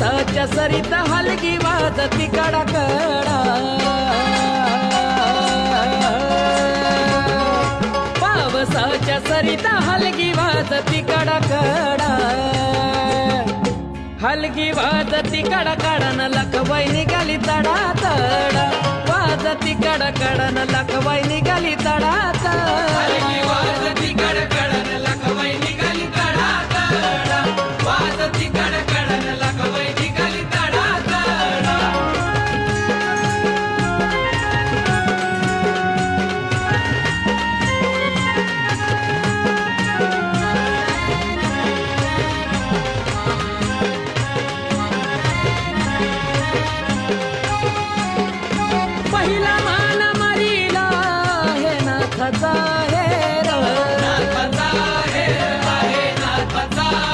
पावसाच्या सरीत हलगी वाजती कडाकडा, पावसाच्या सरीत हलगी वाजती कडाकडा, हलगी वाजती कडकडन लखवाई निघाली तडा तडा, वाजती कडकडन लखवाई निघाली तडा तडा, हलगी वाजती कडकड